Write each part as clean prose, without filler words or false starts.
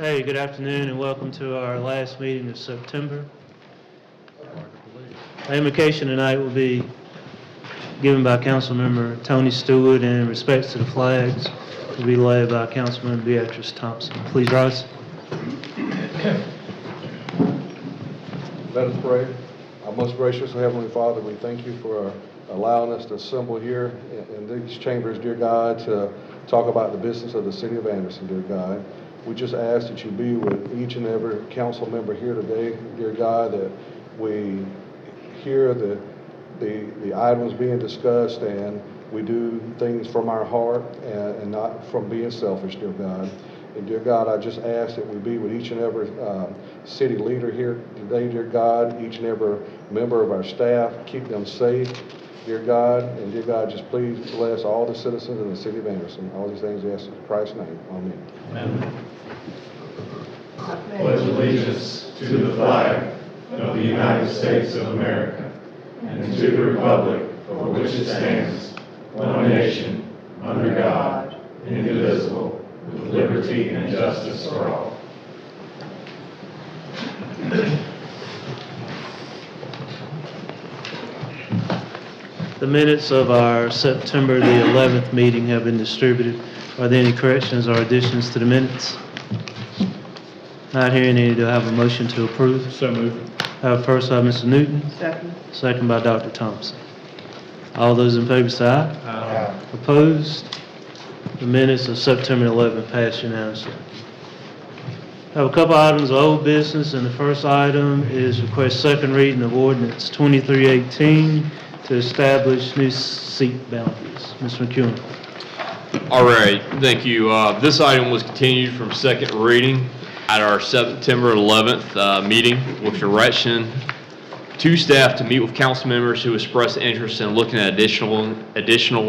Hey, good afternoon and welcome to our last meeting of September. The invocation tonight will be given by Councilmember Tony Stewart, and in respect to the flags will be led by Councilmember Beatrice Thompson. Please rise. Let us pray. Our most gracious Heavenly Father, we thank you for allowing us to assemble here in these chambers, dear God, to talk about the business of the city of Anderson, dear God. We just ask that you be with each and every council member here today, dear God, that we hear the items being discussed and we do things from our heart and not from being selfish, dear God. And dear God, I just ask that we be with each and every city leader here today, dear God, each and every member of our staff, keep them safe, dear God. And dear God, just please bless all the citizens in the city of Anderson. All these things we ask in Christ's name. Amen. Amen. Pledge allegiance to the flag of the United States of America and to the republic for which it stands, one nation, under God, indivisible, with liberty and justice for all. The minutes of our September the 11th meeting have been distributed. Are there any corrections or additions to the minutes? Not hearing any, do I have a motion to approve? So moved. First by Mr. Newton, Second. second by Dr. Thompson. All those in favor say aye. Aye. Opposed? The minutes of September 11th pass unanimously. I have a couple items of old business, and the first item is request second reading of ordinance 2318 to establish new seat boundaries. Mr. McEwen. All right, thank you. This item was continued from second reading at our September 11th meeting with direction to staff to meet with council members who expressed interest in looking at additional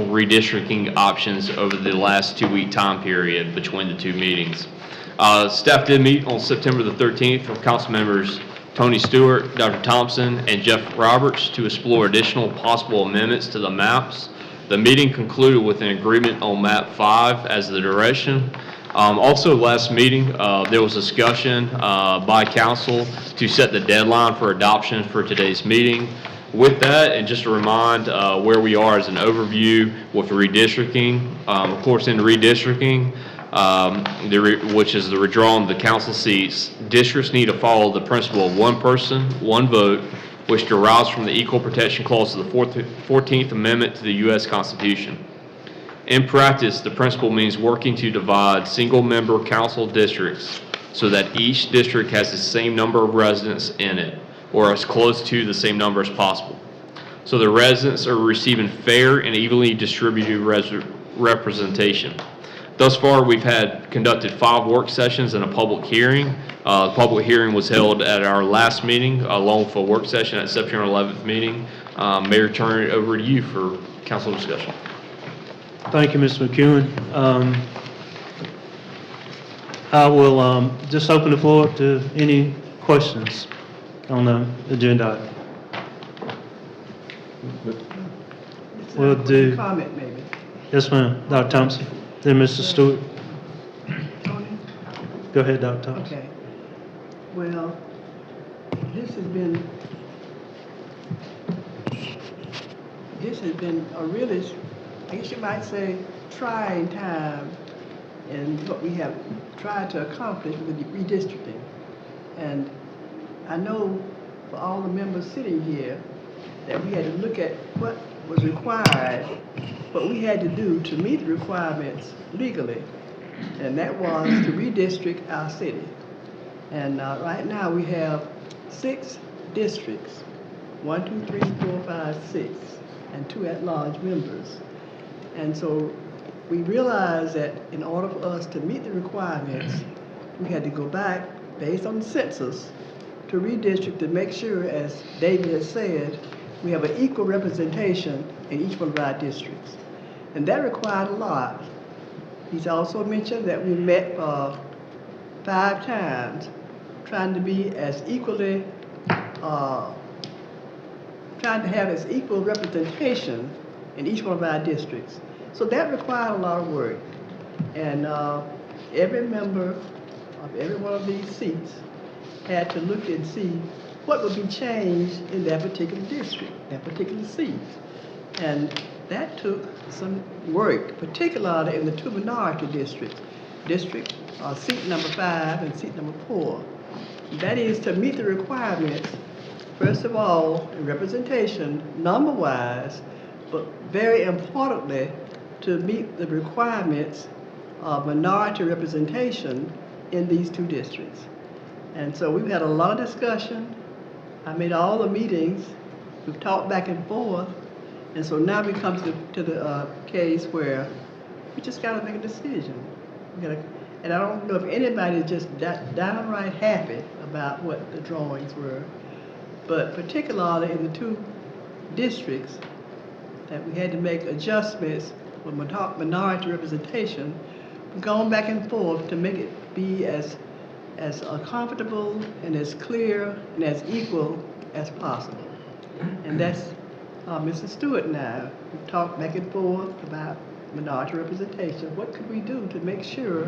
redistricting options over the last 2-week time period between the two meetings. Staff did meet on September the 13th with council members Tony Stewart, Dr. Thompson, and Jeff Roberts to explore additional possible amendments to the maps. The meeting concluded with an agreement on map 5 as the direction. Also, last meeting, there was discussion by council to set the deadline for adoption for today's meeting. With that, and just to remind where we are as an overview with redistricting, of course, in redistricting, which is the withdrawal of the council seats, districts need to follow the principle of one person, one vote, which derives from the Equal Protection Clause of the 14th Amendment to the U.S. Constitution. In practice, the principle means working to divide single-member council districts so that each district has the same number of residents in it, or as close to the same number as possible. So the residents are receiving fair and evenly distributed representation. Thus far, we've conducted 5 work sessions and a public hearing. The public hearing was held at our last meeting, along with a work session at September 11th meeting. Mayor, turn it over to you for council discussion. Thank you, Mr. McEwen. I will just open the floor up to any questions on the agenda item. We'll do. Comment, maybe. Yes, ma'am. Dr. Thompson. Then Mr. Stewart. Tony? Go ahead, Dr. Thompson. Okay. Well, this has been a really, I guess you might say, trying time in what we have tried to accomplish with redistricting. And I know for all the members sitting here that we had to look at what was required, what we had to do to meet the requirements legally, and that was to redistrict our city. And right now we have 6 districts, 1, 2, 3, 4, 5, 6, and 2 at-large members. And so we realized that in order for us to meet the requirements, we had to go back, based on the census, to redistrict to make sure, as David has said, we have an equal representation in each one of our districts. And that required a lot. He's also mentioned that we met 5 times, trying to be as equally, trying to have as equal representation in each one of our districts. So that required a lot of work. And every member of every one of these seats had to look and see what would be changed in that particular district, that particular seat. And that took some work, particularly in the two minority districts, seat number 5 and seat number 4. That is to meet the requirements, first of all, in representation, number-wise, but very importantly, to meet the requirements of minority representation in these two districts. And so we've had a lot of discussion. I made all the meetings. We've talked back and forth. And so now we come to the case where we just got to make a decision. And I don't know if anybody's just downright happy about what the drawings were, but particularly in the two districts that we had to make adjustments with minority representation, we've gone back and forth to make it be as comfortable and as clear and as equal as possible. And that's Mrs. Stewart and I. We've talked back and forth about minority representation. What could we do to make sure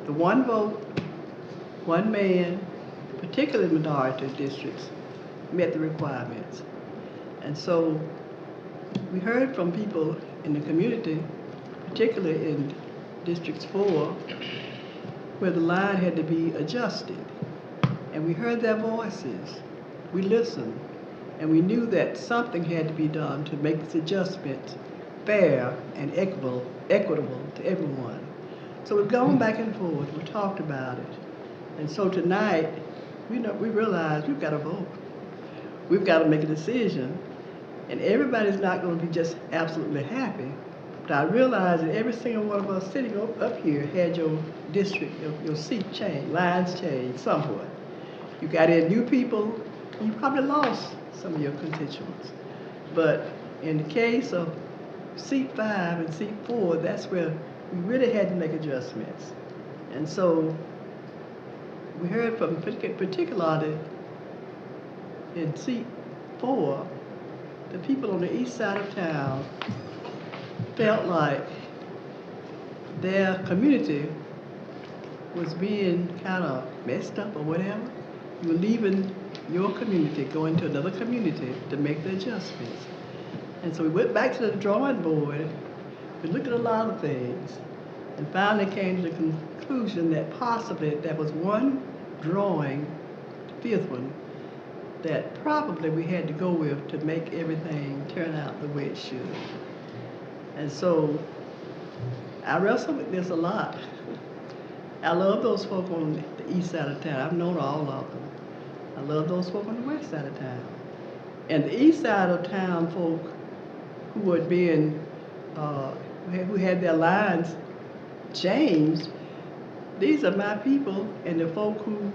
the one vote, one man, particularly minority districts, met the requirements? And so we heard from people in the community, particularly in Districts 4, where the line had to be adjusted. And we heard their voices. We listened. And we knew that something had to be done to make this adjustment fair and equitable to everyone. So we've gone back and forth. We talked about it. And so tonight, we realize we've got to vote. We've got to make a decision. And everybody's not going to be just absolutely happy. But I realize that every single one of us sitting up here had your district, your seat changed, lines changed somewhat. You got in new people, you probably lost some of your constituents. But in the case of seat 5 and seat 4, that's where we really had to make adjustments. And so we heard from particularly in seat 4, the people on the east side of town felt like their community was being kind of messed up or whatever. You were leaving your community, going to another community to make the adjustments. And so we went back to the drawing board, we looked at a lot of things, and finally came to the conclusion that possibly there was one drawing, the 5th one, that probably we had to go with to make everything turn out the way it should. And so I wrestle with this a lot. I love those folk on the east side of town. I've known all of them. I love those folk on the west side of town. And the east side of town folk who were being, who had their lines changed, these are my people, and the folk who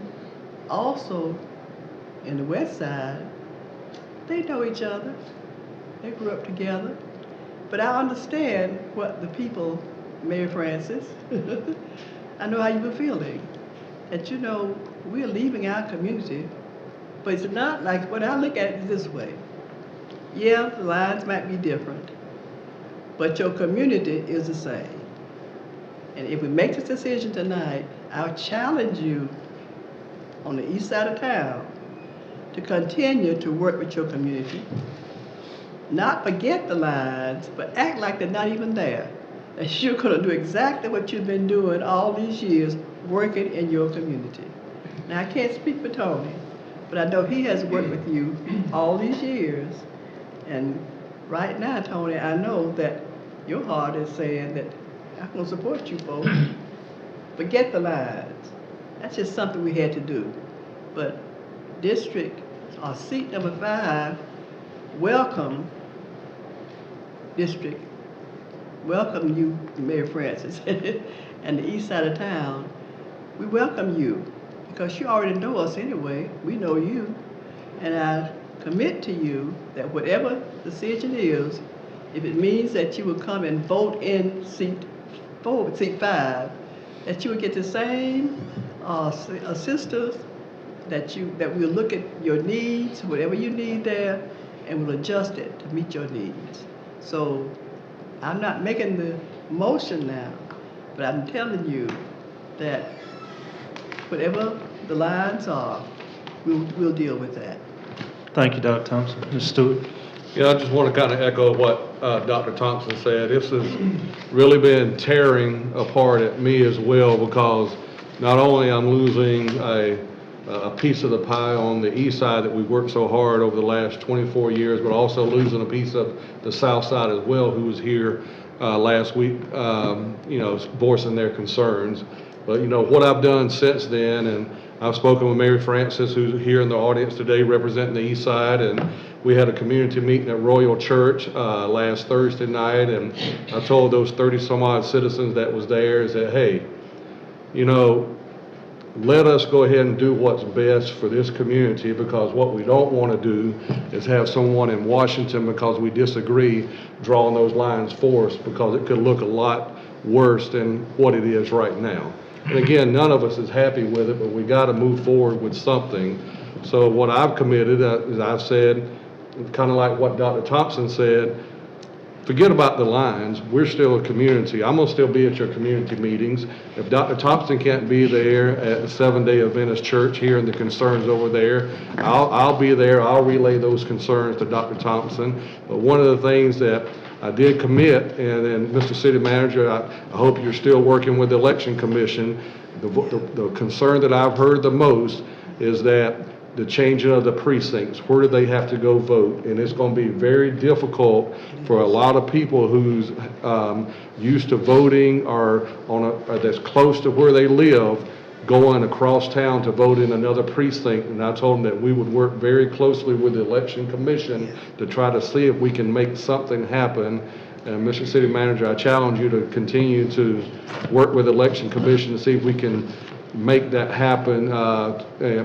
also in the west side, they know each other. They grew up together. But I understand what the people, Mary Frances, I know how you were feeling. That, we're leaving our community, but it's not like, when I look at it this way, yeah, the lines might be different, but your community is the same. And if we make this decision tonight, I'll challenge you on the east side of town to continue to work with your community. Not forget the lines, but act like they're not even there. That you're going to do exactly what you've been doing all these years, working in your community. Now, I can't speak for Tony, but I know he has worked with you all these years. And right now, Tony, I know that your heart is saying that I'm going to support you folks. Forget the lines. That's just something we had to do. But district, or seat number 5, welcome district, welcome you, Mary Frances, and the east side of town. We welcome you because you already know us anyway. We know you, and I commit to you that whatever decision is, if it means that you will come and vote in seat 5, that you will get the same assistance, that we'll look at your needs, whatever you need there, and we'll adjust it to meet your needs. So I'm not making the motion now, but I'm telling you that whatever the lines are, we'll deal with that. Thank you, Dr. Thompson. Ms. Stewart? Yeah, I just want to kind of echo what Dr. Thompson said. This has really been tearing apart at me as well, because not only I'm losing a piece of the pie on the east side that we've worked so hard over the last 24 years, but also losing a piece of the south side as well, who was here last week, voicing their concerns. But, what I've done since then, and I've spoken with Mary Francis, who's here in the audience today representing the east side, and we had a community meeting at Royal Church last Thursday night, and I told those 30 some odd citizens that was there, is that, hey, let us go ahead and do what's best for this community, because what we don't want to do is have someone in Washington, because we disagree, drawing those lines for us, because it could look a lot worse than what it is right now. And again, none of us is happy with it, but we got to move forward with something. So what I've committed, as I've said, kind of like what Dr. Thompson said, forget about the lines. We're still a community. I'm going to still be at your community meetings. If Dr. Thompson can't be there at the Seventh-day Adventist Church hearing the concerns over there, I'll be there. I'll relay those concerns to Dr. Thompson. But one of the things that I did commit, and then Mr. City Manager, I hope you're still working with the Election Commission. The concern that I've heard the most is that the changing of the precincts, where do they have to go vote? And it's going to be very difficult for a lot of people who's used to voting or that's close to where they live, going across town to vote in another precinct. And I told them that we would work very closely with the Election Commission to try to see if we can make something happen. And Mr. City Manager, I challenge you to continue to work with the Election Commission to see if we can make that happen,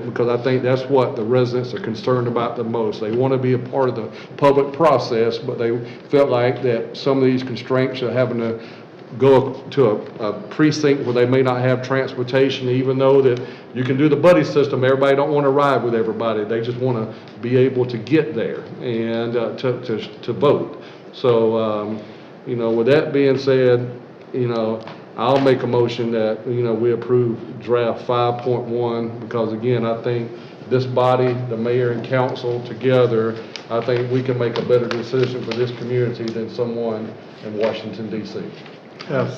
because I think that's what the residents are concerned about the most. They want to be a part of the public process, but they felt like that some of these constraints are having to go to a precinct where they may not have transportation, even though that you can do the buddy system. Everybody don't want to ride with everybody. They just want to be able to get there and to vote. So, with that being said, I'll make a motion that, we approve draft 5.1, because again, I think this body, the mayor and council together, I think we can make a better decision for this community than someone in Washington, D.C.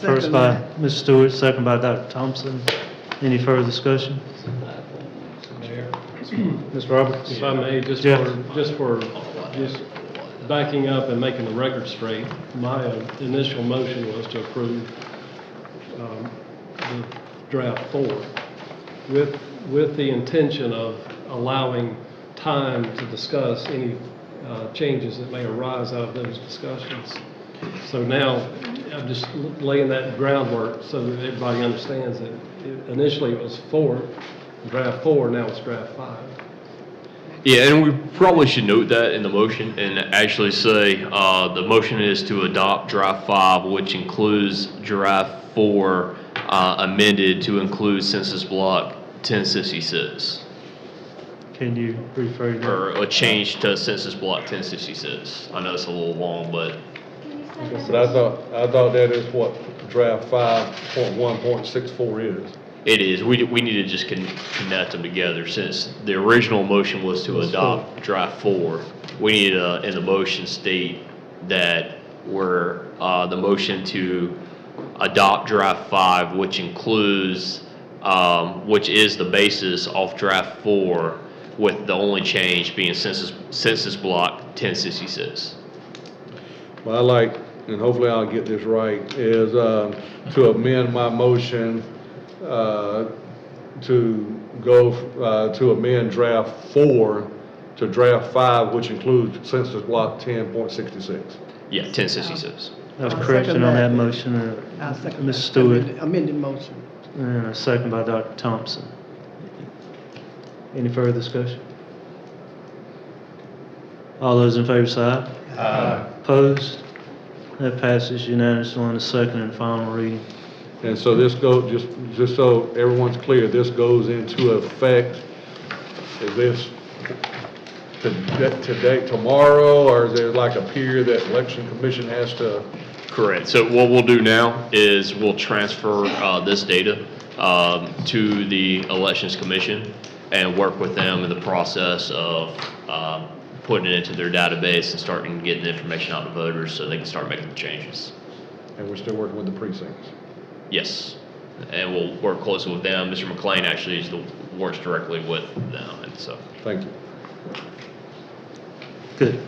First by Ms. Stewart, second by Dr. Thompson. Any further discussion? Mayor, Ms. Roberts? if I may, just backing up and making the record straight, my initial motion was to approve the draft 4 with the intention of allowing time to discuss any changes that may arise out of those discussions. So now I'm just laying that groundwork so that everybody understands that initially it was draft 4, now it's draft 5. Yeah, and we probably should note that in the motion and actually say the motion is to adopt draft 5, which includes draft 4 amended to include Census Block 1066. Can you rephrase that? Or a change to Census Block 1066. I know it's a little long, but But I thought that is what draft 5.1.64 is. it is. We need to just connect them together, since the original motion was to adopt draft 4. We need to, in the motion, state that we're the motion to adopt draft 5, which includes, which is the basis of draft 4, with the only change being Census Block 1066. Well, I like, and hopefully I'll get this right, is to amend my motion to go to amend draft 4 to draft 5, which includes Census Block 10.66. Yeah, 1066. That's I'll correction second on that. that motion. I'll second Ms. that Stewart, amended motion. and a second by Dr. Thompson. Any further discussion? All those in favor say aye. Aye. Opposed? That passes unanimously on the second and final reading. And so this goes, just so everyone's clear, this goes into effect, is this today, tomorrow, or is there like a period that Election Commission has to Correct. So what we'll do now is we'll transfer this data to the Elections Commission and work with them in the process of putting it into their database and starting getting the information out to voters so they can start making the changes. And we're still working with the precincts. Yes. And we'll work closely with them. Mr. McLean actually works directly with them, and so. Thank you. Good.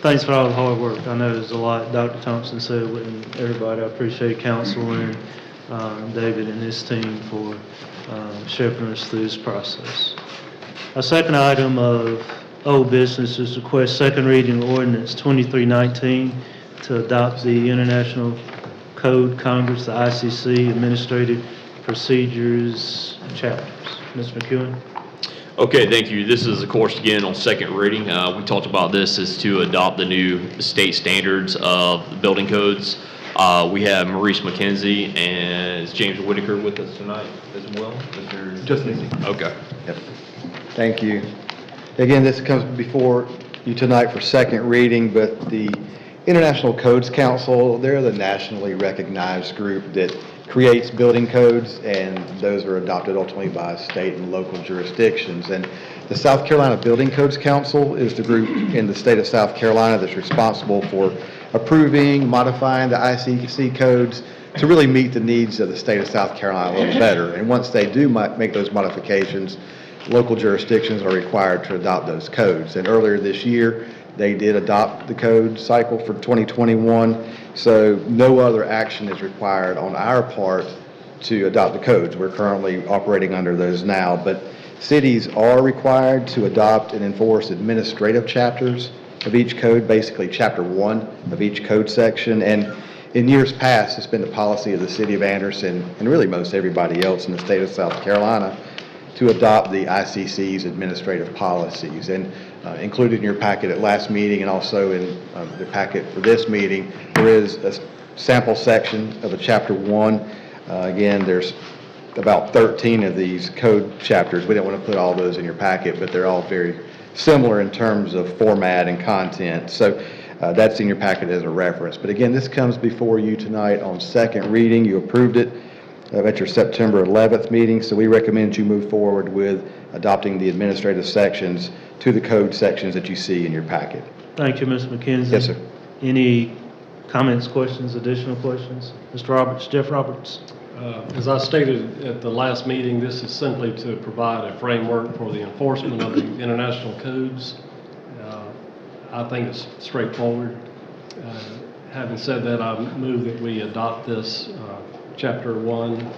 Thanks for all the hard work. I know there's a lot Dr. Thompson said, and everybody. I appreciate council and David and his team for shepherding us through this process. Our second item of old business is request second reading of ordinance 2319 to adopt the International Code Congress, the ICC, Administrative Procedures chapters. Mr. McEwen? Okay, Thank you. This is, of course, again, on second reading. We talked about this is to adopt the new state standards of the building codes. We have Maurice McKenzie and is James Whitaker with us tonight as well? Just me. Okay. Yep. Thank you. Again, this comes before you tonight for second reading, but the International Codes Council, they're the nationally recognized group that creates building codes, and those are adopted ultimately by state and local jurisdictions. And the South Carolina Building Codes Council is the group in the state of South Carolina that's responsible for approving, modifying the ICC codes to really meet the needs of the state of South Carolina a little better. And once they do make those modifications, local jurisdictions are required to adopt those codes. And earlier this year, they did adopt the code cycle for 2021, so no other action is required on our part to adopt the codes. We're currently operating under those now, but cities are required to adopt and enforce administrative chapters of each code, basically chapter 1 of each code section. And in years past, it's been the policy of the city of Anderson, and really most everybody else in the state of South Carolina, to adopt the ICC's administrative policies. And included in your packet at last meeting and also in the packet for this meeting, there is a sample section of a chapter 1. Again, there's about 13 of these code chapters. We don't want to put all those in your packet, but they're all very similar in terms of format and content. So that's in your packet as a reference. But again, this comes before you tonight on second reading. You approved it at your September 11th meeting, so we recommend you move forward with adopting the administrative sections to the code sections that you see in your packet. Thank you, Mr. McKenzie. Yes, sir. Any comments, questions, additional questions? Mr. Roberts, Jeff Roberts? As I stated at the last meeting, this is simply to provide a framework for the enforcement of the international codes. I think it's straightforward. Having said that, I move that we adopt this Chapter 1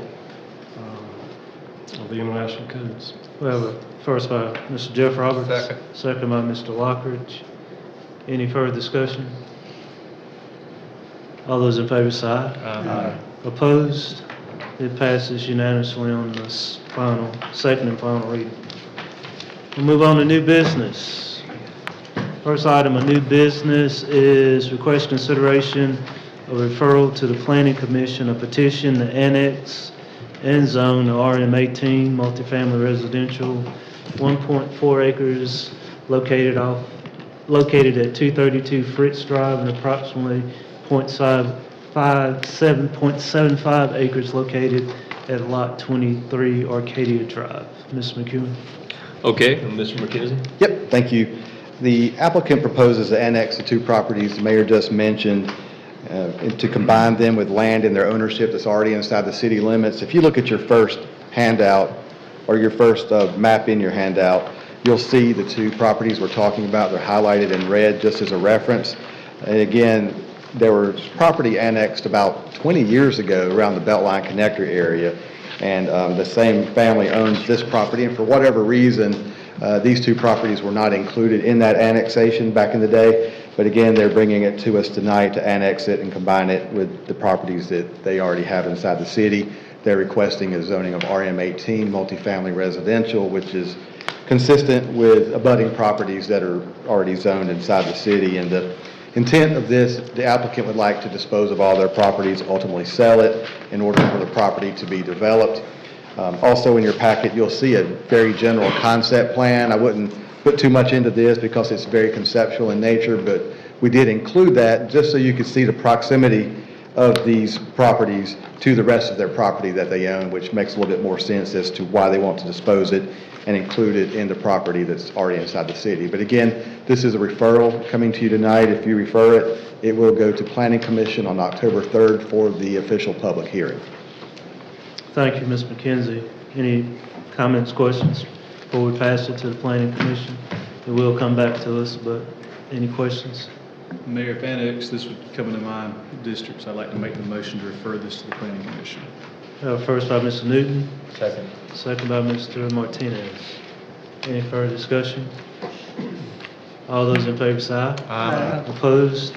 of the International Codes. We have a first by Mr. Jeff Roberts. Second. Second by Mr. Lockridge. Any further discussion? All those in favor say aye. Aye. Opposed? It passes unanimously on this second and final reading. We'll move on to new business. First item of new business is request consideration of referral to the Planning Commission, a petition to annex and zone the RM18 multifamily residential, 1.4 acres located at 232 Fritz Drive and approximately 7.75 acres located at Lot 23 Arcadia Drive. Ms. McEwen? Okay, and Mr. McKenzie? Yep, thank you. The applicant proposes to annex the two properties the mayor just mentioned and to combine them with land in their ownership that's already inside the city limits. If you look at your first handout or your first map in your handout, you'll see the two properties we're talking about. They're highlighted in red just as a reference. And again, there was property annexed about 20 years ago around the Beltline connector area, and the same family owns this property, and for whatever reason, these two properties were not included in that annexation back in the day. But again, they're bringing it to us tonight to annex it and combine it with the properties that they already have inside the city. They're requesting a zoning of RM18 multifamily residential, which is consistent with abutting properties that are already zoned inside the city. And the intent of this, the applicant would like to dispose of all their properties, ultimately sell it in order for the property to be developed. Also in your packet, you'll see a very general concept plan. I wouldn't put too much into this because it's very conceptual in nature, but we did include that just so you could see the proximity of these properties to the rest of their property that they own, which makes a little bit more sense as to why they want to dispose it and include it in the property that's already inside the city. But again, this is a referral coming to you tonight. If you refer it, it will go to Planning Commission on October 3rd for the official public hearing. Thank you, Ms. McKenzie. Any comments, questions before we pass it to the Planning Commission? It will come back to us, but any questions? Mayor, if annexed, this would come into my district, so I'd like to make the motion to refer this to the Planning Commission. First by Mr. Newton, Second. second by Mr. Martinez. Any further discussion? All those in favor say aye. Aye. Opposed?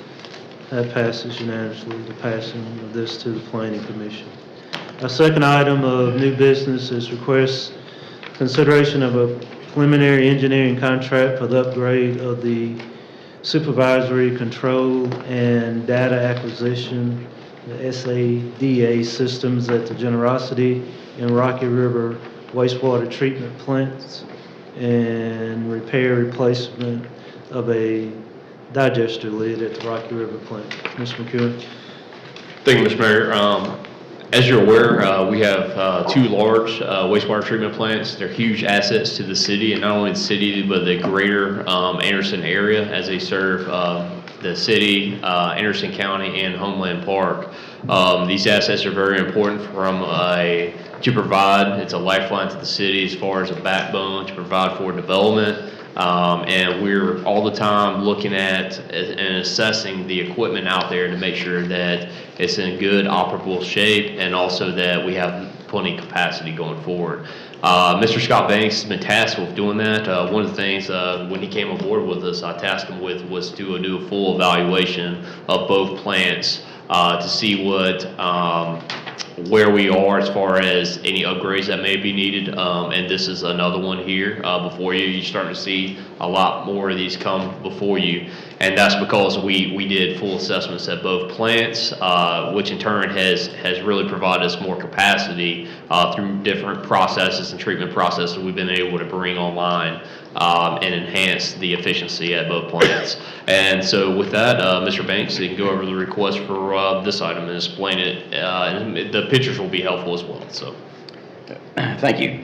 That passes unanimously, the passing of this to the Planning Commission. Our second item of new business is request consideration of a preliminary engineering contract for the upgrade of the supervisory control and data acquisition, the SADA systems at the Generosity and Rocky River wastewater treatment plants, and repair replacement of a digester lid at the Rocky River plant. Mr. McEwen? Thank you, Mr. Mayor. As you're aware, we have two large wastewater treatment plants. They're huge assets to the city, and not only the city, but the greater Anderson area, as they serve the city, Anderson County, and Homeland Park. These assets are very important to provide. It's a lifeline to the city as far as a backbone to provide for development. And we're all the time looking at and assessing the equipment out there to make sure that it's in good operable shape, and also that we have plenty of capacity going forward. Mr. Scott Banks has been tasked with doing that. One of the things when he came aboard with us, I tasked him with was to do a full evaluation of both plants to see where we are as far as any upgrades that may be needed, and this is another one here before you. You're starting to see a lot more of these come before you, and that's because we did full assessments at both plants, which in turn has really provided us more capacity through different processes and treatment processes we've been able to bring online and enhance the efficiency at both plants. And so with that, Mr. Banks, you can go over the request for this item and explain it, and the pictures will be helpful as well. So, thank you.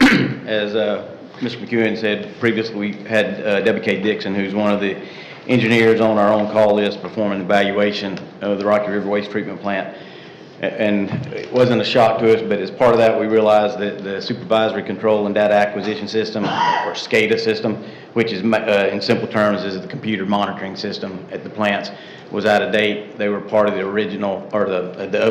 As Mr. McEwen said previously, we had Debbie K. Dixon, who's one of the engineers on our own call list, performing an evaluation of the Rocky River Waste Treatment Plant. And it wasn't a shock to us, but as part of that, we realized that the Supervisory Control and Data Acquisition System, or SCADA system, which is in simple terms is the computer monitoring system at the plants, was out of date. They were part of the original, or the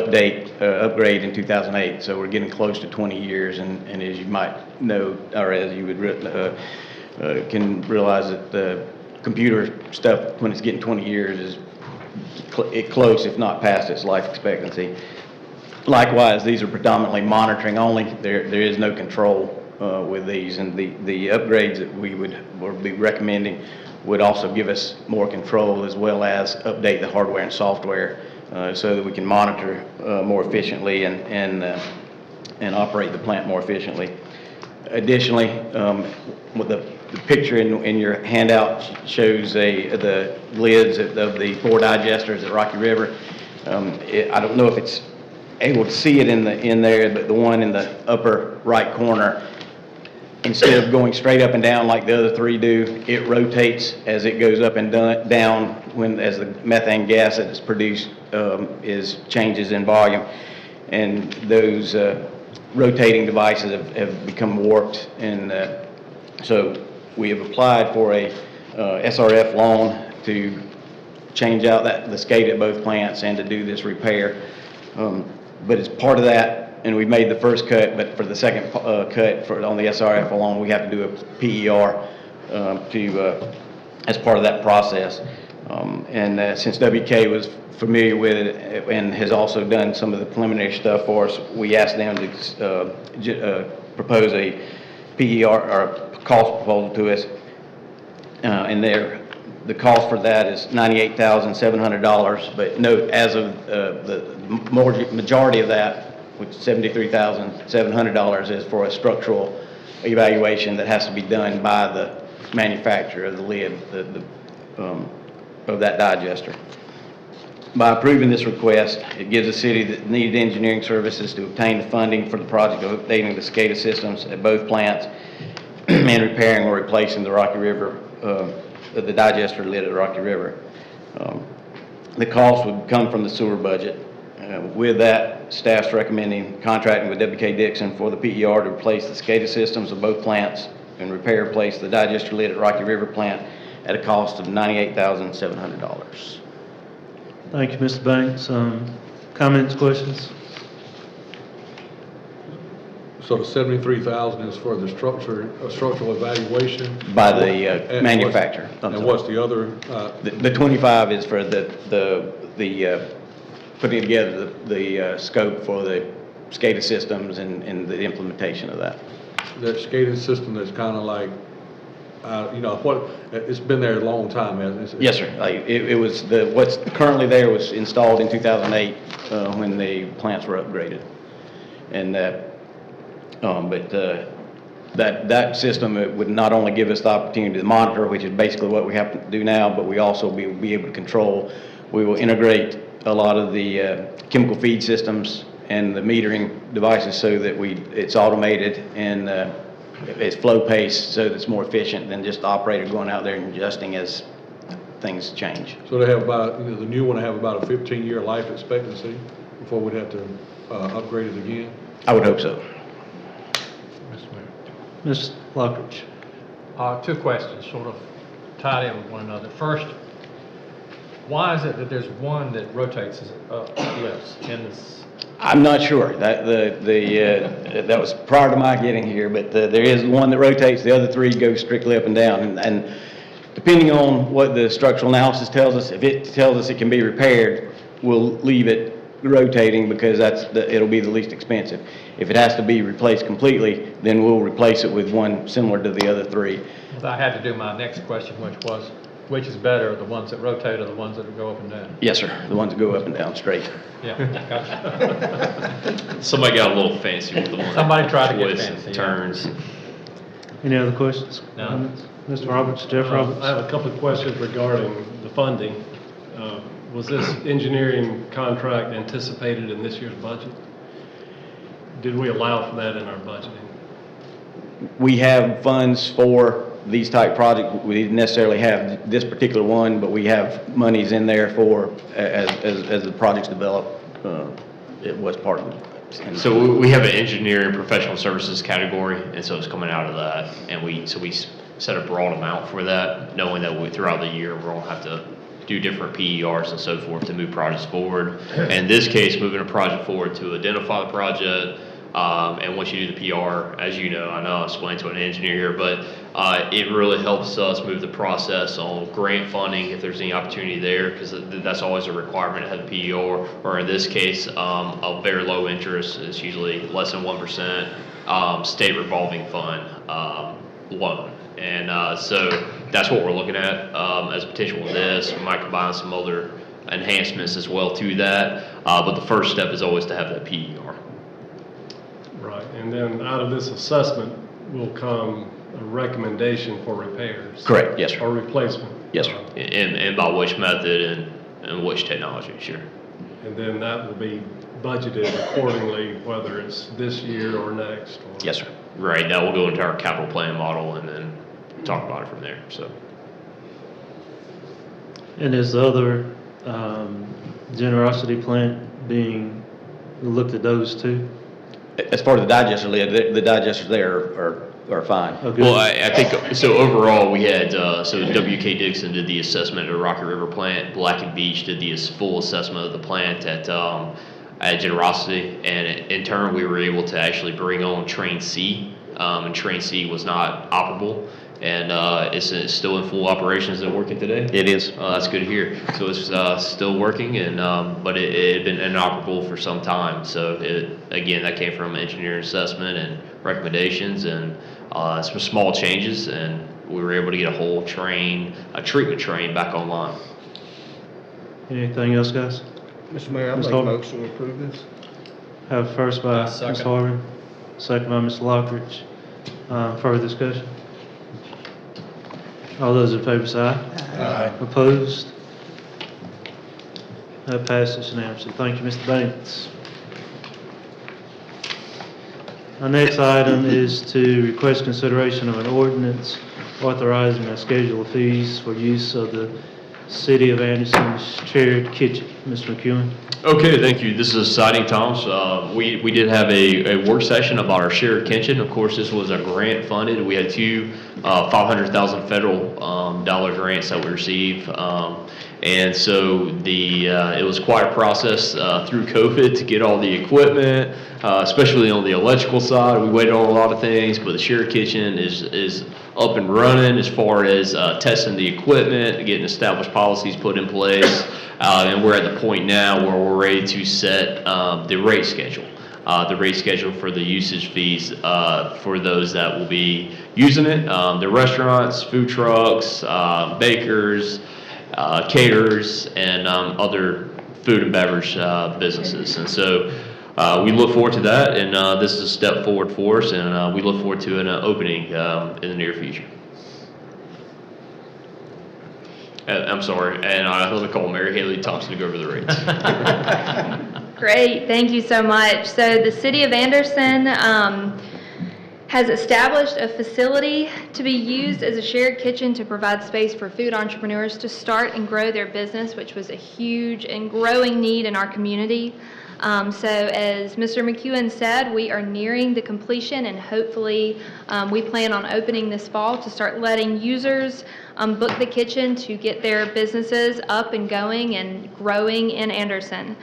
upgrade in 2008. So we're getting close to 20 years, and as you might know, or as you would can realize that the computer stuff, when it's getting 20 years, is close, if not past its life expectancy. Likewise, these are predominantly monitoring only. There is no control with these, and the upgrades that we would be recommending would also give us more control, as well as update the hardware and software so that we can monitor more efficiently and operate the plant more efficiently. Additionally, with the picture in your handout shows the lids of the 4 digesters at Rocky River. I don't know if it's able to see it in there, but the one in the upper right corner, instead of going straight up and down like the other 3 do, it rotates as it goes up and down as the methane gas that is produced changes in volume. And those rotating devices have become warped, and so we have applied for a SRF loan to change out the SCADA at both plants and to do this repair. But as part of that, and we made the first cut, but for the second cut on the SRF loan, we have to do a PER as part of that process. Since WK was familiar with it and has also done some of the preliminary stuff for us, we asked them to propose a PER or cost proposal to us, and the cost for that is $98,700. But note, as of the majority of that, which is $73,700, is for a structural evaluation that has to be done by the manufacturer of the lid. of that digester. By approving this request, it gives the city the needed engineering services to obtain the funding for the project of updating the SCADA systems at both plants and repairing or replacing the Rocky River, the digester lid at Rocky River. The cost would come from the sewer budget. With that, staff's recommending contracting with WK Dixon for the PER to replace the SCADA systems of both plants and repair replace the digester lid at Rocky River plant at a cost of $98,700. Thank you, Mr. Banks. Comments, questions? So the 73,000 is for the structural evaluation? By the And manufacturer. And what's the other, The 25 is for the putting together the scope for the SCADA systems and the implementation of that. that SCADA system that's kind of like, it's been there a long time, hasn't it? Yes, sir. It was what's currently there was installed in 2008 when the plants were upgraded. And that system would not only give us the opportunity to monitor, which is basically what we have to do now, but we also be able to control. We will integrate a lot of the chemical feed systems and the metering devices so that it's automated and it's flow paced so that it's more efficient than just the operator going out there and adjusting as things change. So they have about, the new one have about a 15-year life expectancy before we'd have to upgrade it again? I would hope so. Ms. Lockridge? Two questions, sort of tied in with one another. First, why is it that there's one that rotates lifts in this? I'm not sure. That was prior to my getting here, but there is one that rotates. The other three go strictly up and down. And depending on what the structural analysis tells us, if it tells us it can be repaired, we'll leave it rotating because it'll be the least expensive. If it has to be replaced completely, then we'll replace it with one similar to the other three. I had to do my next question, which is better, the ones that rotate or the ones that go up and down? Yes, sir. The ones that go up and down straight. Yeah, gotcha. Somebody got a little fancy with the one. Somebody tried to get twists fancy, and yeah. turns. Any other questions? No. Comments? Mr. Roberts, Jeff Roberts? I have a couple of questions regarding the funding. Was this engineering contract anticipated in this year's budget? Did we allow for that in our budgeting? We have funds for these type projects. We didn't necessarily have this particular one, but we have monies in there for, as the projects develop, it was part of it. So we have an engineering professional services category, and so it's coming out of that. And we set a broad amount for that, knowing that throughout the year, we're going to have to do different PERs and so forth to move projects forward. And in this case, moving a project forward to identify the project, and once you do the PR, as you know, I know I explained to an engineer here, but it really helps us move the process on grant funding if there's any opportunity there, because that's always a requirement to have the PER, or in this case, a very low interest, it's usually less than 1%, state revolving fund loan. And so that's what we're looking at as a potential with this. We might combine some other enhancements as well to that, but the first step is always to have that PER. Right, and then out of this assessment will come a recommendation for repairs? Correct, yes, sir. Or replacement? Yes, sir. And by which method and which technology, sure. And then that will be budgeted accordingly, whether it's this year or next? Or... Yes, sir. Right, now we'll go into our capital plan model and then talk about it from there, so. And is the other generosity plant being, looked at those too? As far as the digester lid, the digesters there are fine. Oh, good. Well, I think, so overall, we had, so WK Dixon did the assessment at the Rocky River plant, Black and Beach did the full assessment of the plant at Generosity, and in turn, we were able to actually bring on Train C, and Train C was not operable, and it's still in full operation. Is it working today? It is. That's good to hear. So it's still working, and but it had been inoperable for some time. So again, that came from engineering assessment and recommendations, and some small changes, and we were able to get a whole treatment train back online. Anything else, guys? Mr. Mayor, I Ms. make a Harvey? motion to approve this. Have first by Second. Ms. Harvey, second by Mr. Lockridge. Further discussion? All those in favor say aye. Aye. Opposed? That passes unanimously. Thank you, Mr. Baines. Our next item is to request consideration of an ordinance authorizing a schedule of fees for use of the City of Anderson's shared kitchen. Mr. McEwen? Okay, thank you. This is exciting times. We did have a work session about our shared kitchen. Of course, this was a grant funded. We had two $500,000 federal dollar grants that we received. And so it was quite a process through COVID to get all the equipment, especially on the electrical side. We waited on a lot of things, but the shared kitchen is up and running as far as testing the equipment, getting established policies put in place. And we're at the point now where we're ready to set the rate schedule. The rate schedule for the usage fees for those that will be using it. The restaurants, food trucks, bakers, caterers, and other food and beverage businesses. And so we look forward to that, and this is a step forward for us, and we look forward to an opening in the near future. I'm sorry, and I'd like to call Mary Haley Thompson to go over the rates. Great, thank you so much. So the City of Anderson has established a facility to be used as a shared kitchen to provide space for food entrepreneurs to start and grow their business, which was a huge and growing need in our community. So as Mr. McEwen said, we are nearing the completion, and hopefully we plan on opening this fall to start letting users book the kitchen to get their businesses up and going and growing in Anderson.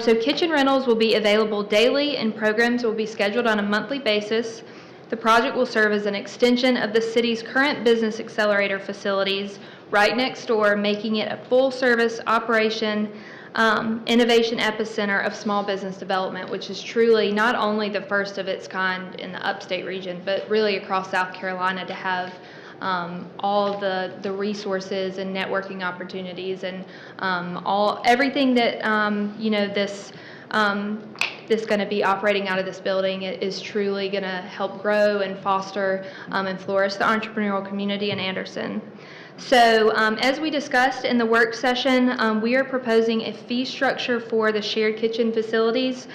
So kitchen rentals will be available daily, and programs will be scheduled on a monthly basis. The project will serve as an extension of the city's current business accelerator facilities right next door, making it a full-service operation innovation epicenter of small business development, which is truly not only the first of its kind in the upstate region, but really across South Carolina to have all the resources and networking opportunities and everything that this going to be operating out of this building is truly going to help grow and foster and flourish the entrepreneurial community in Anderson. So as we discussed in the work session, we are proposing a fee structure for the shared kitchen facilities,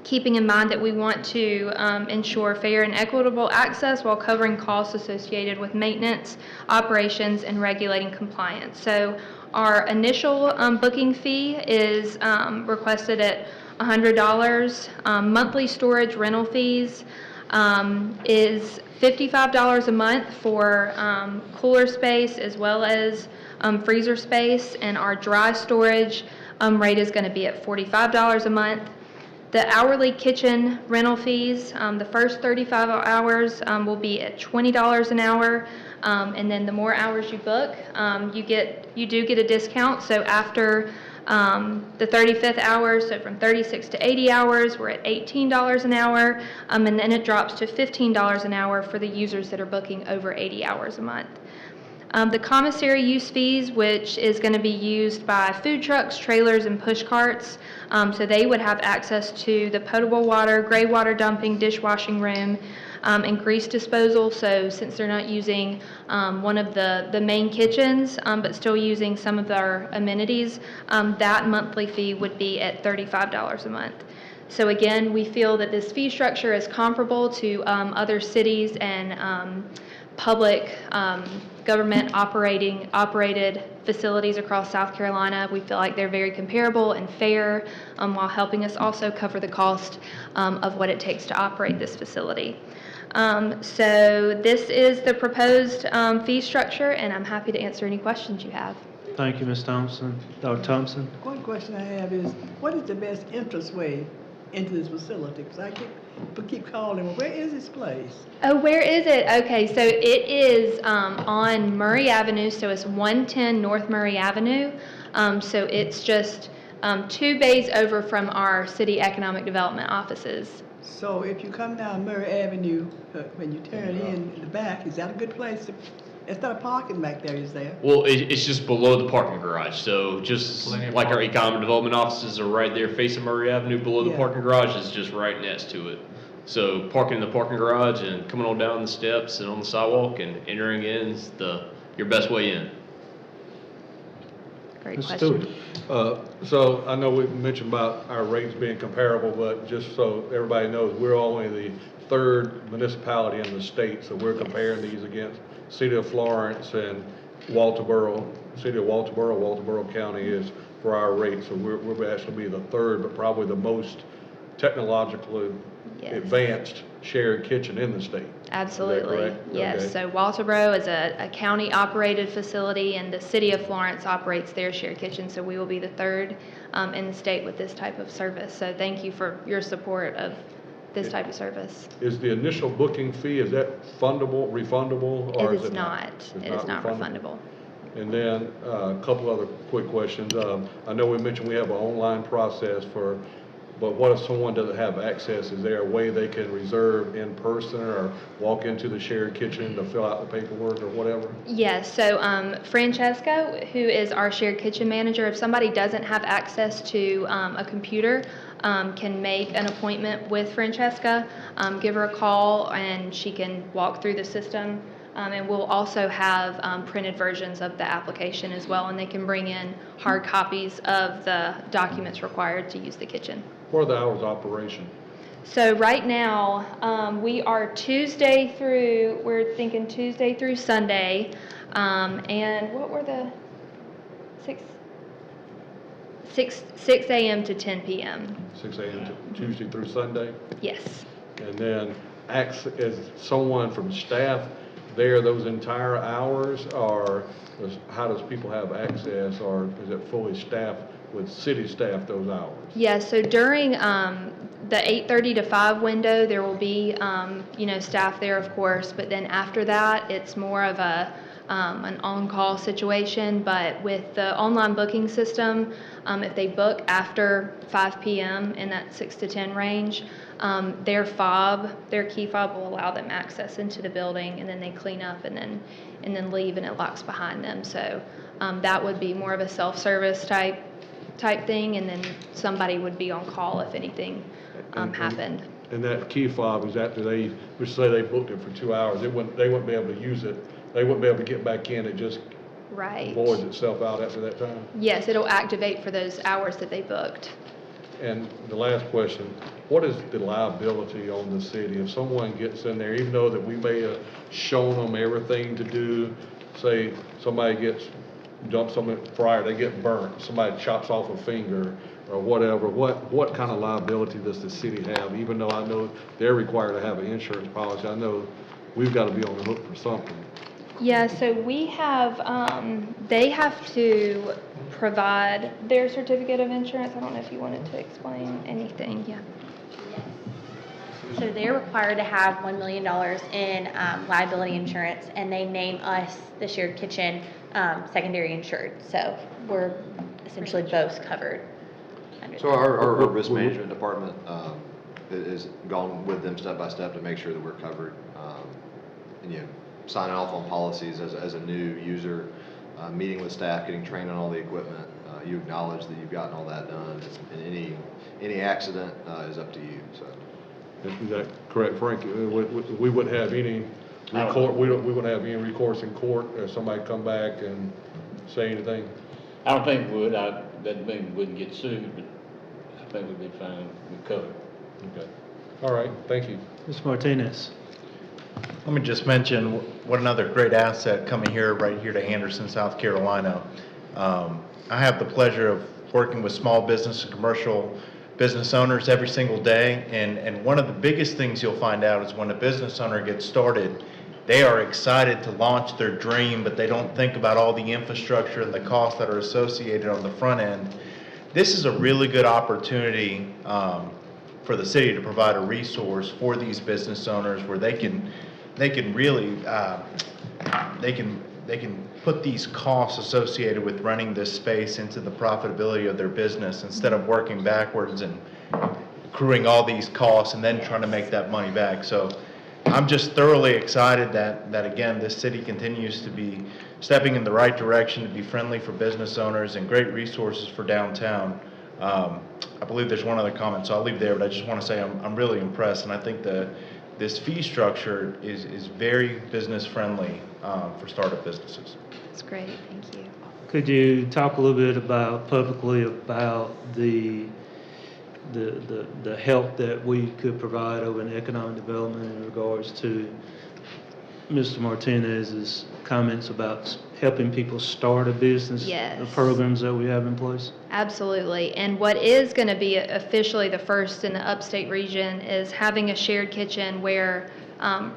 keeping in mind that we want to ensure fair and equitable access while covering costs associated with maintenance, operations, and regulating compliance. So our initial booking fee is requested at $100. Monthly storage rental fees is $55 a month for cooler space as well as freezer space, and our dry storage rate is going to be at $45 a month. The hourly kitchen rental fees, the first 35 hours will be at $20 an hour, and then the more hours you book, you do get a discount. So after the 35th hour, so from 36 to 80 hours, we're at $18 an hour, and then it drops to $15 an hour for the users that are booking over 80 hours a month. The commissary use fees, which is going to be used by food trucks, trailers, and push carts, so they would have access to the potable water, gray water dumping, dishwashing room, and grease disposal. So since they're not using one of the main kitchens, but still using some of our amenities, that monthly fee would be at $35 a month. So again, we feel that this fee structure is comparable to other cities and public government operated facilities across South Carolina. We feel like they're very comparable and fair, while helping us also cover the cost of what it takes to operate this facility. So this is the proposed fee structure, and I'm happy to answer any questions you have. Thank you, Ms. Thompson. Dr. Thompson? One question I have is, what is the best entrance way into this facility? Because I keep calling, well, where is this place? Oh, where is it? Okay, so it is on Murray Avenue, so it's 110 North Murray Avenue. So it's just 2 bays over from our city economic development offices. So if you come down Murray Avenue, when you turn in the back, is that a good place to, it's not a parking back there, is there? Well, it's just below the parking garage. So just like our economic development offices are right there facing Murray Avenue, below the parking garage is just right next to it. So parking in the parking garage and coming on down the steps and on the sidewalk and entering in is your best way in. Great Mr. question. Stewart. So I know we mentioned about our rates being comparable, but just so everybody knows, we're only the third municipality in the state, so we're comparing these against City of Florence and Walterboro. City of Walterboro County is for our rates, so we're actually be the third, but probably the most technologically Yes. advanced shared kitchen in the state. Absolutely, correct? yes. Okay. So Walterboro is a county-operated facility, and the city of Florence operates their shared kitchen, so we will be the third in the state with this type of service. So thank you for your support of this type of service. Is the initial booking fee, is that fundable, refundable, or It is is it not. It is not refundable. And then a couple other quick questions. I know we mentioned we have an online process for, but what if someone doesn't have access? Is there a way they can reserve in person or walk into the shared kitchen to fill out the paperwork or whatever? Yes, so Francesca, who is our shared kitchen manager, if somebody doesn't have access to a computer, can make an appointment with Francesca, give her a call, and she can walk through the system. And we'll also have printed versions of the application as well, and they can bring in hard copies of the documents required to use the kitchen. What are the hours of operation? So right now, we are we're thinking Tuesday through Sunday, and what were the 6 a.m. to 10 p.m. 6 a.m. to Tuesday through Sunday? Yes. And then is someone from staff there those entire hours, or how does people have access, or is it fully staffed with city staff those hours? Yes, so during the 8:30 to 5 window, there will be, staff there, of course, but then after that, it's more of an on-call situation. But with the online booking system, if they book after 5 p.m. in that 6 to 10 range, their key fob will allow them access into the building, and then they clean up and then leave, and it locks behind them. So that would be more of a self-service type thing, and then somebody would be on call if anything happened. And that key fob, is that, we say they booked it for 2 hours, they wouldn't be able to use it, they wouldn't be able to get back in, it just Right. voids itself out after that time? Yes, it'll activate for those hours that they booked. And the last question, what is the liability on the city if someone gets in there, even though that we may have shown them everything to do, say somebody dumps something in the fryer, they get burnt, somebody chops off a finger or whatever, what kind of liability does the city have? Even though I know they're required to have an insurance policy, I know we've got to be on the hook for something. Yeah, so we have, they have to provide their certificate of insurance. I don't know if you wanted to explain anything, yeah. So they're required to have $1 million in liability insurance, and they name us, the shared kitchen, secondary insured. So we're essentially both covered under So that. our risk management department is gone with them step by step to make sure that we're covered. And signing off on policies as a new user, meeting with staff, getting trained on all the equipment. You acknowledge that you've gotten all that done, and any accident is up to you. So. Is that correct, Frank? We wouldn't have any wouldn't have any recourse in court if somebody come back and say anything? I don't think we would. That mean we wouldn't get sued, but I think we'd be fine. We'd cover it. Okay. All right, thank you. Mr. Martinez. Let me just mention what another great asset coming right here to Anderson, South Carolina. I have the pleasure of working with small business and commercial business owners every single day, and one of the biggest things you'll find out is when a business owner gets started, they are excited to launch their dream, but they don't think about all the infrastructure and the costs that are associated on the front end. This is a really good opportunity for the city to provide a resource for these business owners where they can really they can put these costs associated with running this space into the profitability of their business instead of working backwards and accruing all these costs and then trying to make that money back. So I'm just thoroughly excited that again, this city continues to be stepping in the right direction to be friendly for business owners and great resources for downtown. I believe there's one other comment, so I'll leave there, but I just want to say I'm really impressed, and I think this fee structure is very business friendly for startup businesses. That's great, thank you. Could you talk a little bit publicly about the help that we could provide over in economic development in regards to Mr. Martinez's comments about helping people start a business? Yes. The programs that we have in place? Absolutely. And what is going to be officially the first in the upstate region is having a shared kitchen where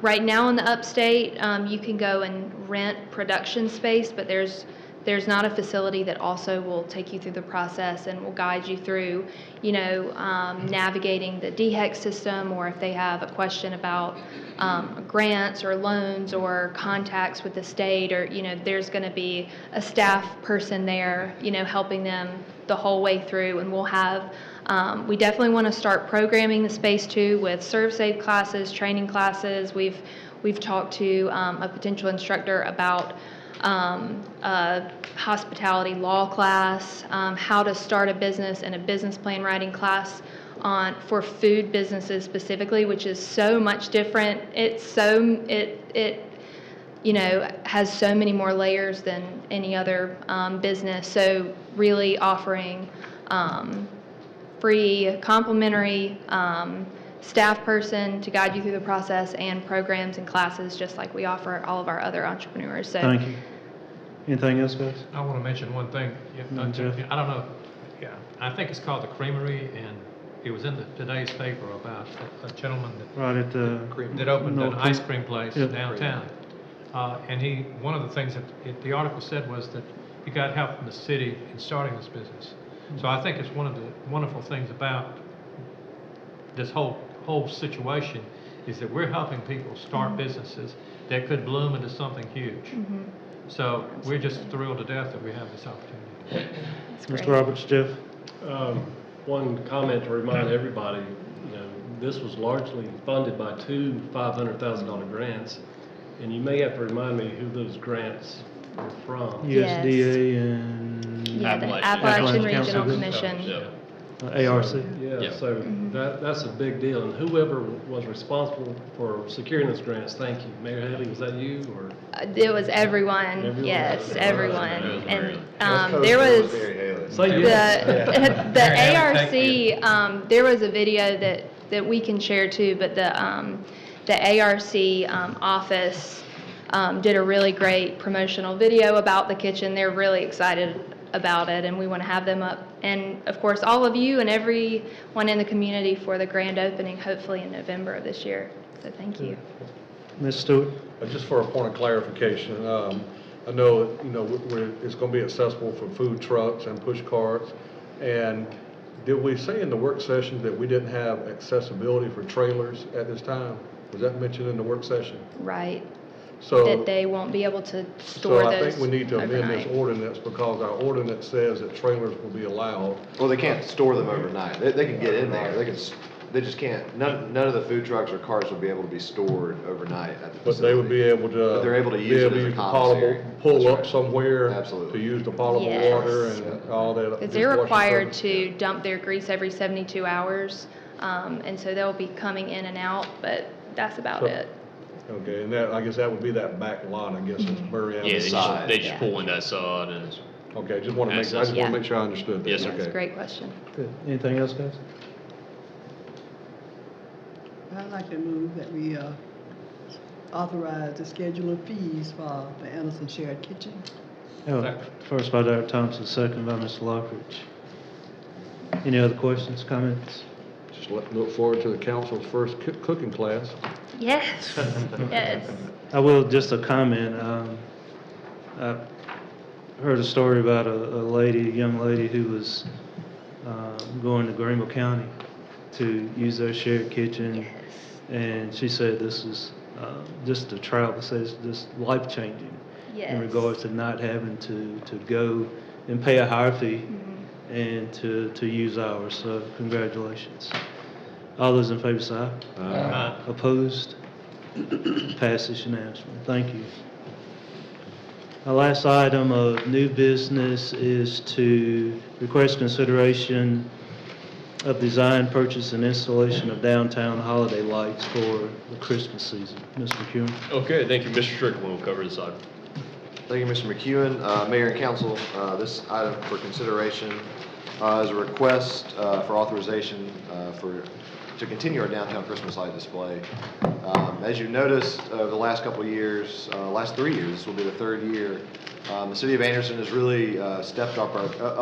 right now in the upstate, you can go and rent production space, but there's not a facility that also will take you through the process and will guide you through, navigating the DHEC system, or if they have a question about grants or loans or contacts with the state, or, there's going to be a staff person there, helping them the whole way through. And we'll have, we definitely want to start programming the space too with ServSafe classes, training classes. We've talked to a potential instructor about a hospitality law class, how to start a business, and a business plan writing class for food businesses specifically, which is so much different. It has so many more layers than any other business. So really offering free, complimentary staff person to guide you through the process, and programs and classes just like we offer all of our other entrepreneurs. So Thank you. Anything else, guys? I want to mention one thing. Jeff? I don't know, I think it's called the Creamery, and it was in today's paper about a gentleman Right at the... that opened an North ice cream place Yep. downtown. And one of the things that the article said was that he got help from the city in starting this business. So I think it's one of the wonderful things about this whole situation is that we're helping people start businesses that could bloom into something huge. So we're just thrilled to death that we have this opportunity. Mr. Roberts, Jeff? One comment to remind everybody, this was largely funded by two $500,000 grants, and you may have to remind me who those grants were from. USDA and... yeah, the Appalachian Regional Council. Commission. ARC. Yeah, so that's a big deal, and whoever was responsible for securing those grants, thank you. Mayor Haley, was that you, or? It was everyone. Yes, everyone. And there was the ARC. There was a video that we can share too, but the ARC office did a really great promotional video about the kitchen. They're really excited about it, and we want to have them up. And of course, all of you and everyone in the community for the grand opening, hopefully in November of this year. So thank you. Ms. Stewart? Just for a point of clarification, I know, it's going to be accessible for food trucks and push carts. And did we say in the work session that we didn't have accessibility for trailers at this time? Was that mentioned in the work session? Right. So That they won't be able to store So those I think we need to amend overnight. this ordinance, because our ordinance says that trailers will be allowed. Well, they can't store them overnight. They can get in there. They just can't, none of the food trucks or carts would be able to be stored overnight at the But they would be able to. But they're able to use it as a the commissary. Pull That's up right. somewhere. Absolutely. To use the potable Yes. water and all that. Because they're dishwashing required service. to dump their grease every 72 hours, and so they'll be coming in and out, but that's about So- it. Okay, and I guess that would be that back lot, I guess, it's very on Yeah, the side. they just pull in that side and. Okay, I just want to Yeah. make sure I understood that. Yes, sir. That's a Okay. great question. Good. Anything else, guys? I'd like to move that we authorize the schedule of fees for the Anderson Shared Kitchen. First by Dr. Thompson, second by Mr. Lockridge. Any other questions, comments? Just look forward to the council's first cooking class. Yes, yes. I will, just a comment. I heard a story about a young lady who was going to Greenville County to use their shared kitchen. And she said this is just the travel, says just life-changing in regards to not having to go and pay a higher fee and to use ours. So congratulations. All those in favor say aye. Aye. Opposed? Passes unanimously. Thank you. Our last item of new business is to request consideration of design, purchase, and installation of downtown holiday lights for the Christmas season. Mr. McEwen. Okay, thank you. Mr. Strickland will cover this item. Thank you, Mr. McEwen. Mayor and council, this item for consideration is a request for authorization to continue our downtown Christmas light display. As you've noticed over the last couple of years, last 3 years, this will be the third year, the city of Anderson has really stepped up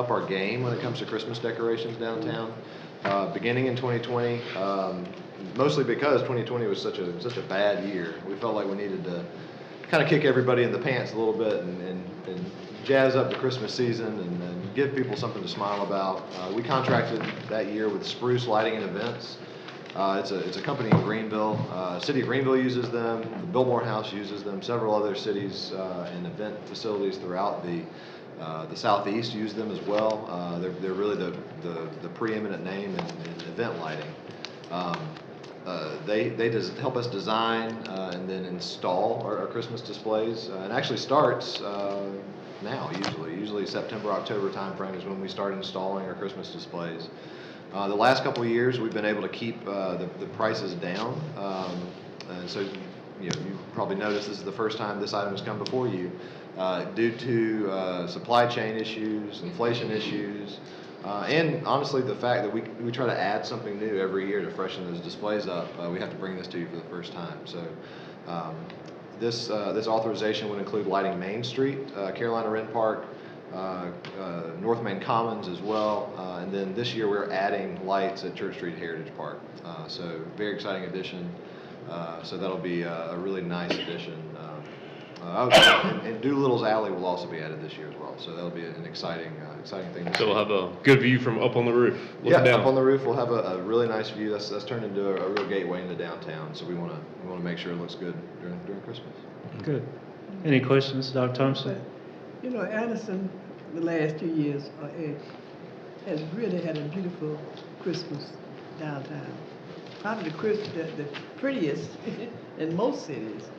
our game when it comes to Christmas decorations downtown. Beginning in 2020, mostly because 2020 was such a bad year, we felt like we needed to kind of kick everybody in the pants a little bit and jazz up the Christmas season and give people something to smile about. We contracted that year with Spruce Lighting and Events. It's a company in Greenville. City of Greenville uses them. The Biltmore House uses them. Several other cities and event facilities throughout the southeast use them as well. They're really the preeminent name in event lighting. They just help us design and then install our Christmas displays. And actually starts now usually September, October timeframe is when we start installing our Christmas displays. The last couple of years, we've been able to keep the prices down. And so, you probably noticed this is the first time this item has come before you. Due to supply chain issues, inflation issues, and honestly the fact that we try to add something new every year to freshen those displays up, we have to bring this to you for the first time. So this authorization would include lighting Main Street, Carolina Wren Park, North Main Commons as well, and then this year we're adding lights at Church Street Heritage Park. So very exciting addition. So that'll be a really nice addition. And Doolittle's Alley will also be added this year as well. So that'll be an exciting thing. So we'll have a good view from up on the roof. Yeah, down. up on the roof we'll have a really nice view. That's turned into a real gateway into downtown. So we want to make sure it looks good during Christmas. Good. Any questions, Dr. Thompson? Anderson, the last 2 years, has really had a beautiful Christmas downtown. Probably the prettiest in most cities.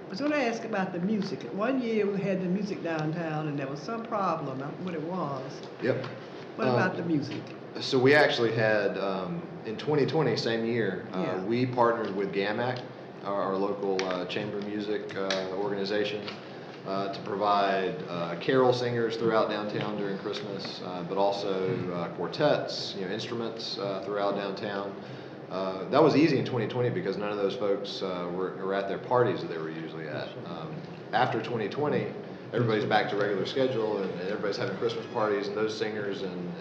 I was going to ask about the music. One year we had the music downtown and there was some problem, I don't know what it was. Yep. What about the music? So we actually had, in 2020, same year, we partnered with GAMAC, our local chamber music organization, to provide carol singers throughout downtown during Christmas, but also quartets, instruments throughout downtown. That was easy in 2020 because none of those folks were at their parties that they were usually at. After 2020, everybody's back to regular schedule and everybody's having Christmas parties, and those singers and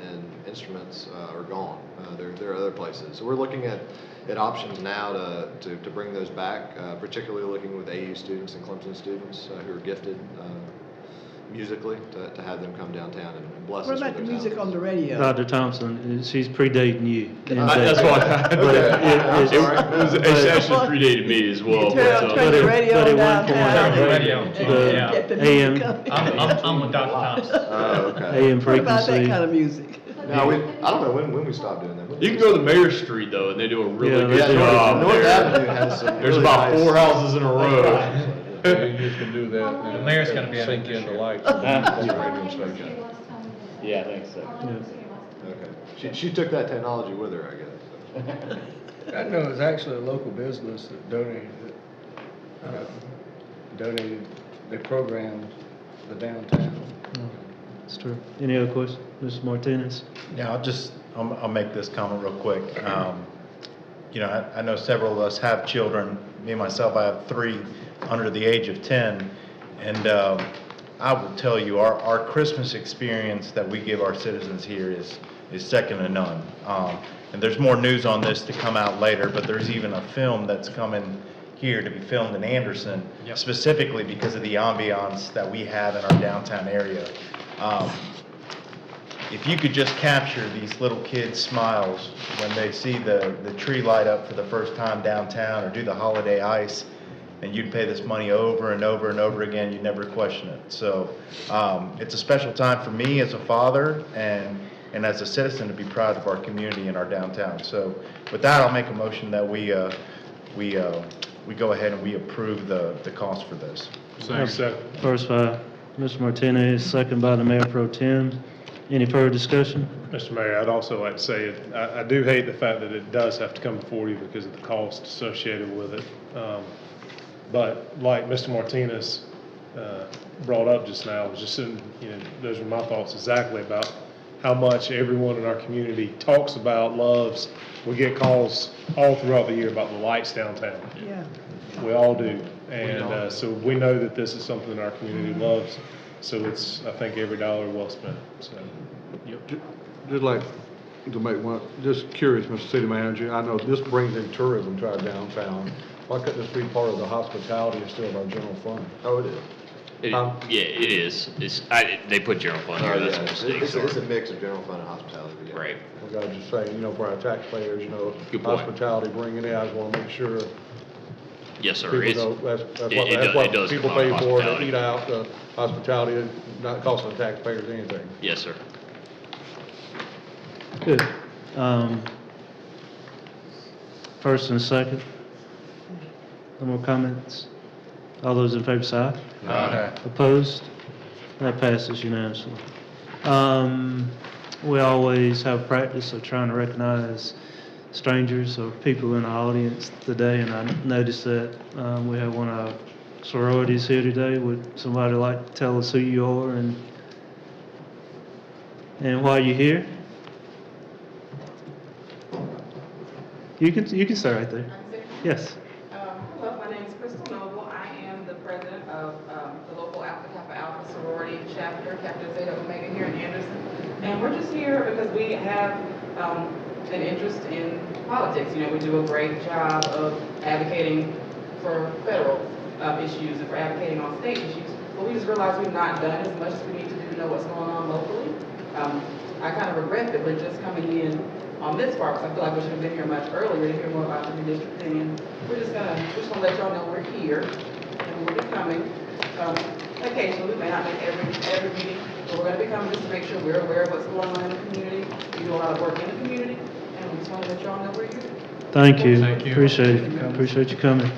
instruments are gone. They're other places. So we're looking at options now to bring those back, particularly looking with AU students and Clemson students who are gifted musically to have them come downtown and bless us with their What about the music on the radio? Dr. Thompson, she's predating you. That's why. It's actually predated me as well. Turn the radio on downtown. The AM. I'm with Dr. Thompson. Oh, okay. AM What about that frequency. kind of music? No, I don't know when we stopped doing that. You can go to Mayor Street though, and they do a really good they do. job North there. Avenue has some There's really about nice- 4 houses in a row. You can do that. The mayor's gonna be at it Sink this in the year. lights. on the radio station. Yeah, I think so. Okay. She took that technology with her, I guess. I know it's actually a local business that donated their program to the downtown. That's true. Any other questions? Mr. Martinez? Yeah, I'll make this comment real quick. I know several of us have children. Me and myself, I have 3 under the age of 10. And I will tell you, our Christmas experience that we give our citizens here is second to none. And there's more news on this to come out later, but there's even a film that's coming here to be filmed in Anderson, specifically because of the ambiance that we have in our downtown area. If you could just capture these little kids' smiles when they see the tree light up for the first time downtown or do the holiday ice, and you'd pay this money over and over and over again, you'd never question it. So it's a special time for me as a father and as a citizen to be proud of our community and our downtown. So with that, I'll make a motion that we go ahead and we approve the cost for this. First by Mr. Martinez, second by the Mayor Pro Tem. Any further discussion? Mr. Mayor, I'd also like to say, I do hate the fact that it does have to come before you because of the cost associated with it. But like Mr. Martinez brought up just now. I was just sitting, those are my thoughts exactly about how much everyone in our community talks about, loves. We get calls all throughout the year about the lights downtown. Yeah. We all do. And so we know that this is something our community loves. So it's, I think, every dollar well spent. So, yep. Just like to make one, just curious, Mr. City Manager, I know this brings in tourism to our downtown. Why couldn't this be part of the hospitality instead of our general fund? Oh, it is. Yeah, it is. They put general fund here, that's a mistake, It's a sorry. mix of general fund and hospitality. But yeah. Right. I was just saying, for our taxpayers, Good point. hospitality bringing in, I just want to make sure Yes, sir. people It's, know that's it what does people come out pay of for, to hospitality. eat out, hospitality, not costing the taxpayers anything. yes, sir. Good. First and second. No more comments? All those in favor say aye. Aye. Opposed? That passes unanimously. We always have practice of trying to recognize strangers or people in the audience today, and I noticed that we have one of our sororities here today. Would somebody like to tell us who you are and why you're here? You can stay right there. Yes. Hello, my name is Crystal Noble. I am the president of the local Alpha Kappa Alpha sorority chapter, Kappa Zeta Omega here in Anderson. And we're just here because we have an interest in politics. We do a great job of advocating for federal issues and for advocating on state issues. But we just realized we've not done as much as we need to do to know what's going on locally. I kind of regret that we're just coming in on this part, because I feel like we should have been here much earlier to hear more about the redistricting. And we're just gonna let y'all know we're here, and we'll be coming. Occasionally, we may not make every meeting, but we're gonna be coming just to make sure we're aware of what's going on in the community. We do a lot of work in the community, and we just want to let y'all know we're here. Thank you. Thank you. Appreciate you coming.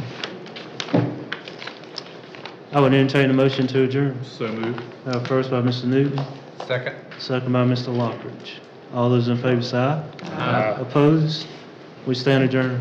I would entertain a motion to adjourn. So moved. First by Mr. Newton, Second. second by Mr. Lockridge. All those in favor say aye. Aye. Opposed? We stand adjourned.